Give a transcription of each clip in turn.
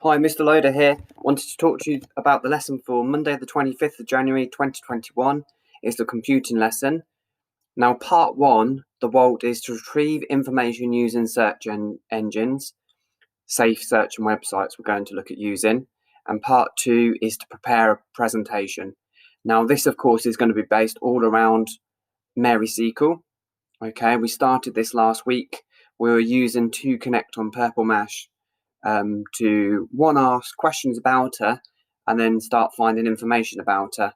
Hi, Mr. Loader here. Wanted to talk to you about the lesson for Monday the 25th of January 2021. It's the computing lesson. Now, part 1, the WALT, is to retrieve information using search engines, safe search and websites we're going to look at using. And part 2 is to prepare a presentation. Now, this, of course, is going to be based all around MarySQL. Okay, we started this last week. We were using ToConnect on Purple Mash to ask questions about her and then start finding information about her.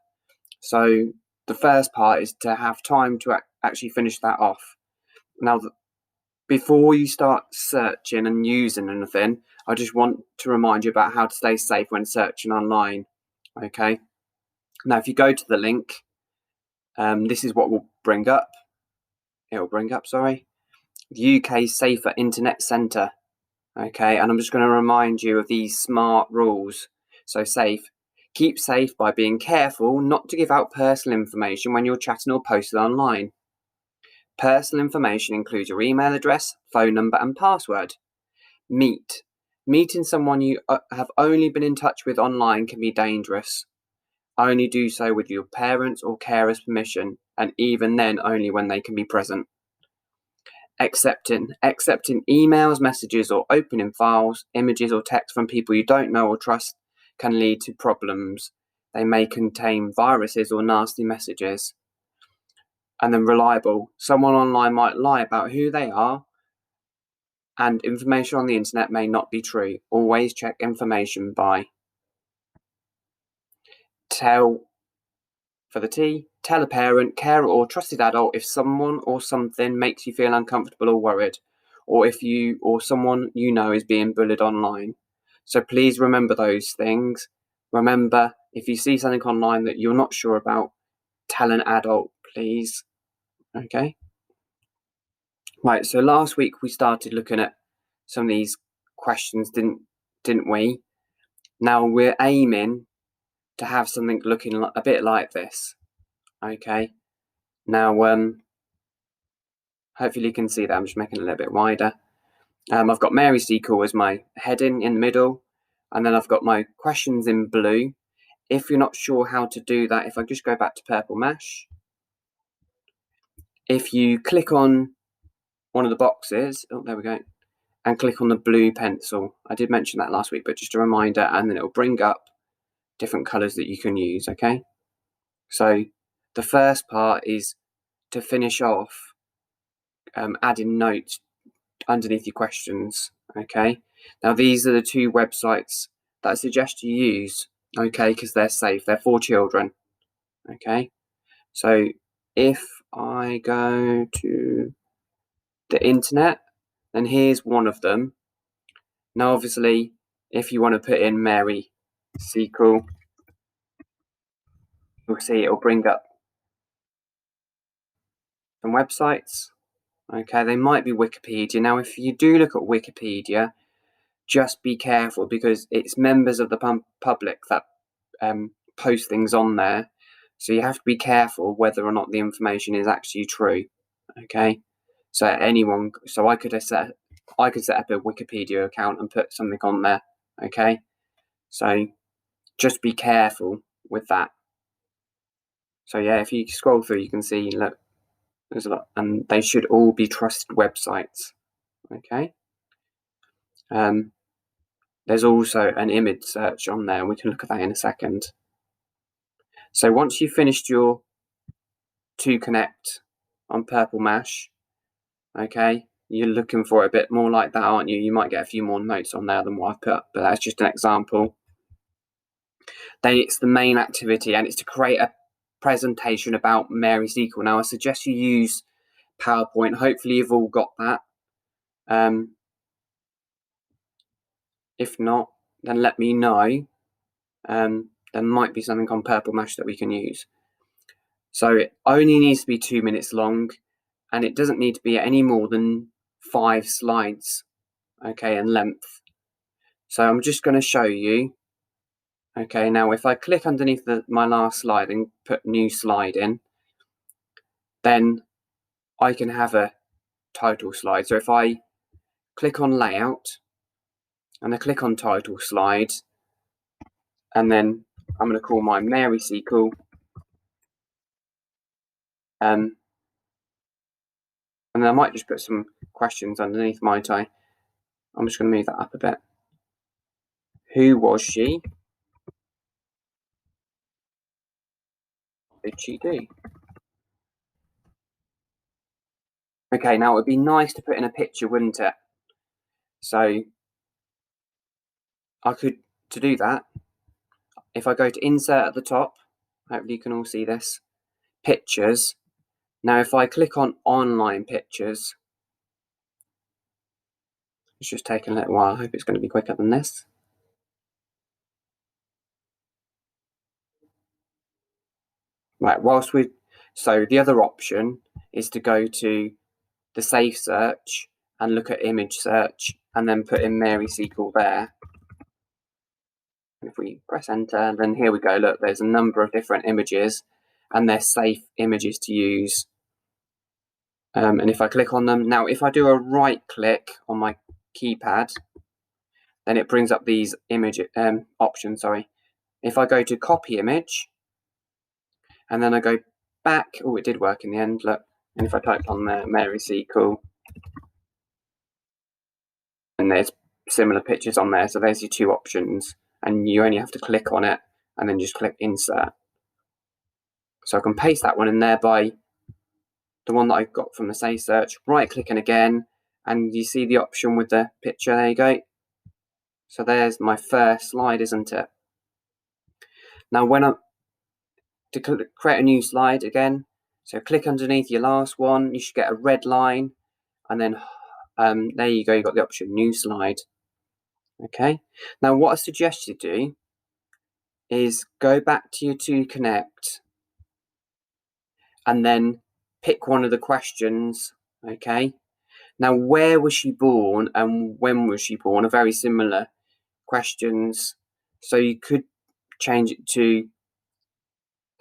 So the first part is to have time to actually finish that off. Now, before you start searching and using anything, I just want to remind you about how to stay safe when searching online. Okay. Now, if you go to the link, this is what will bring up. It will bring up, the UK Safer Internet Centre. Okay, and I'm just going to remind you of these SMART rules. So safe. Keep safe by being careful not to give out personal information when you're chatting or posting online. Personal information includes your email address, phone number, and password. Meeting someone you have only been in touch with online can be dangerous. Only do so with your parents' or carers' permission, and even then only when they can be present. Accepting emails, messages, or opening files, images, or text from people you don't know or trust can lead to problems. They may contain viruses or nasty messages. And then reliable. Someone online might lie about who they are, and information on the internet may not be true. Always check information by. Tell a parent, carer, or trusted adult if someone or something makes you feel uncomfortable or worried, or if you or someone you know is being bullied online. So please remember those things. Remember, if you see something online that you're not sure about, tell an adult, please. Okay? Right, so last week we started looking at some of these questions, didn't we? Now we're aiming to have something looking a bit like this. Okay? Now, hopefully you can see that. I'm just making it a little bit wider. I've got MarySQL as my heading in the middle, and then I've got my questions in blue. If you're not sure how to do that, if I just go back to Purple Mash, if you click on one of the boxes, oh, there we go, and click on the blue pencil. I did mention that last week, but just a reminder, and then it'll bring up different colors that you can use, okay? So the first part is to finish off adding notes underneath your questions. Okay, now these are the 2 websites that I suggest you use, okay, because they're safe, they're for children. Okay, so if I go to the internet, then here's one of them. Now obviously if you want to put in MarySQL, you'll see it'll bring up some websites. Okay, they might be Wikipedia. Now if you do look at Wikipedia, just be careful because it's members of the public that post things on there. So you have to be careful whether or not the information is actually true. Okay, so I could set up a Wikipedia account and put something on there. Okay, so just be careful with that. So yeah, if you scroll through, you can see, look, there's a lot, and they should all be trusted websites. Okay. There's also an image search on there, and we can look at that in a second. So once you've finished your ToConnect on Purple Mash, okay, you're looking for it a bit more like that, aren't you? You might get a few more notes on there than what I've put up, but that's just an example. Then it's the main activity, and it's to create a presentation about MarySQL. Now, I suggest you use PowerPoint. Hopefully you've all got that. If not, then let me know. There might be something on Purple Mash that we can use. So it only needs to be 2 minutes long, and it doesn't need to be any more than 5 slides, okay, in length. So I'm just going to show you. Okay, now if I click underneath my last slide and put new slide in, then I can have a title slide. So if I click on layout, and I click on title slide, and then I'm going to call mine Mary Seacole. And then I might just put some questions underneath, might I? I'm just going to move that up a bit. Who was she? What did she do? Okay, now it would be nice to put in a picture, wouldn't it? So I could, to do that, if I go to insert at the top, hopefully you can all see this, pictures. Now if I click on online pictures, it's just taking a little while. I hope it's going to be quicker than this. Right, so the other option is to go to the safe search and look at image search and then put in Mary Seacole there. And if we press enter, then here we go. Look, there's a number of different images and they're safe images to use. And if I click on them, now if I do a right click on my keypad, then it brings up these image options, sorry. If I go to copy image, and then I go back, oh, it did work in the end, look. And if I type on there, Mary Seacole, and there's similar pictures on there, so there's your two options, and you only have to click on it, and then just click insert. So I can paste that one in there by the one that I got from the safe search, right clicking again, and you see the option with the picture, there you go. So there's my first slide, isn't it? Now to create a new slide again, so click underneath your last one, you should get a red line, and then there you go, you've got the option new slide. Okay, now what I suggest you do is go back to your To Connect and then pick one of the questions. Okay, now where was she born and when was she born are very similar questions, so you could change it to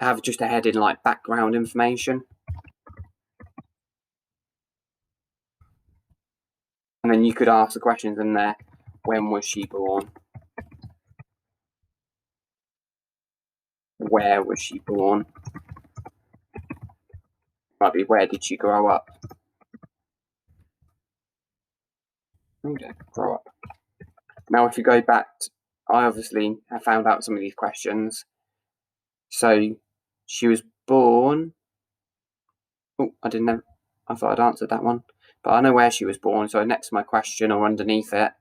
have just a heading like background information, and then you could ask the questions in there. When was she born? Where was she born? Might be where did she grow up? Okay, grow up. Now if you go back, I obviously have found out some of these questions. So she was born, oh, I didn't know, I thought I'd answered that one, but I know where she was born, so next to my question or underneath it,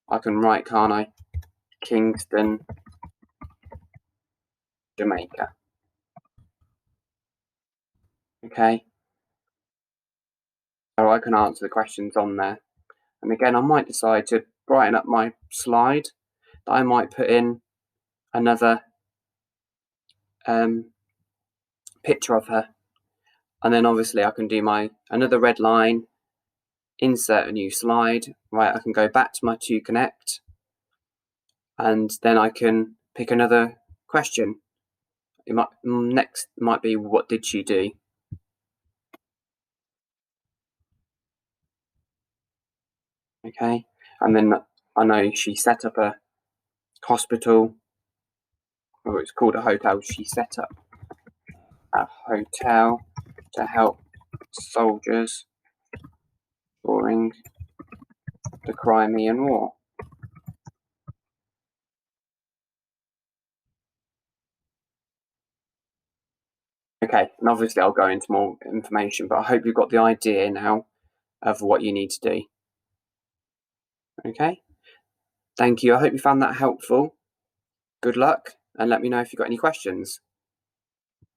I can write, can't I? Kingston, Jamaica. Okay, so I can answer the questions on there. And again, I might decide to brighten up my slide. I might put in another picture of her, and then obviously I can do another red line, insert a new slide. Right, I can go back to my To Connect, and then I can pick another question. Next might be, what did she do? Okay, and then I know she set up a hospital, or it's called a hotel. She set up a hotel to help soldiers during the Crimean War. Okay, and obviously I'll go into more information, but I hope you've got the idea now of what you need to do. Okay, thank you. I hope you found that helpful. Good luck, and let me know if you've got any questions.